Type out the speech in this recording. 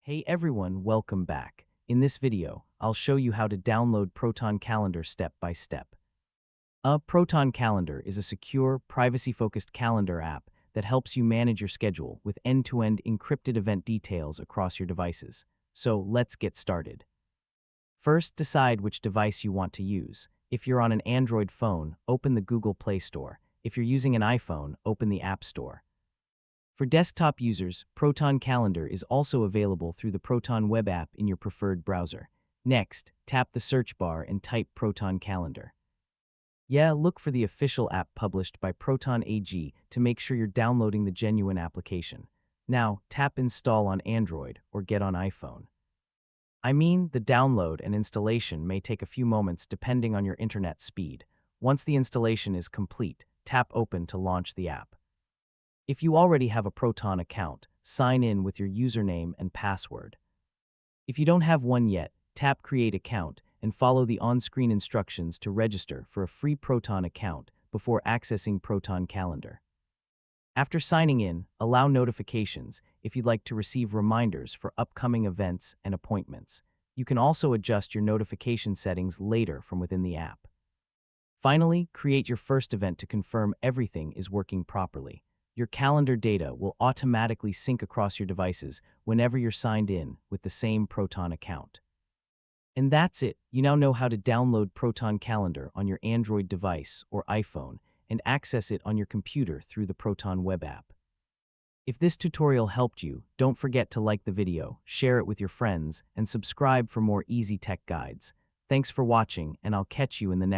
Hey everyone, welcome back. In this video, I'll show you how to download Proton Calendar step by step. A Proton Calendar is a secure, privacy-focused calendar app that helps you manage your schedule with end-to-end encrypted event details across your devices. So let's get started. First, decide which device you want to use. If you're on an Android phone, open the Google Play Store. If you're using an iPhone, open the App Store. For desktop users, Proton Calendar is also available through the Proton web app in your preferred browser. Next, tap the search bar and type Proton Calendar. Look for the official app published by Proton AG to make sure you're downloading the genuine application. Now, tap Install on Android or get on iPhone. The download and installation may take a few moments depending on your internet speed. Once the installation is complete, tap Open to launch the app. If you already have a Proton account, sign in with your username and password. If you don't have one yet, tap Create Account and follow the on-screen instructions to register for a free Proton account before accessing Proton Calendar. After signing in, allow notifications if you'd like to receive reminders for upcoming events and appointments. You can also adjust your notification settings later from within the app. Finally, create your first event to confirm everything is working properly. Your calendar data will automatically sync across your devices whenever you're signed in with the same Proton account. And that's it. You now know how to download Proton Calendar on your Android device or iPhone and access it on your computer through the Proton web app. If this tutorial helped you, don't forget to like the video, share it with your friends, and subscribe for more easy tech guides. Thanks for watching, and I'll catch you in the next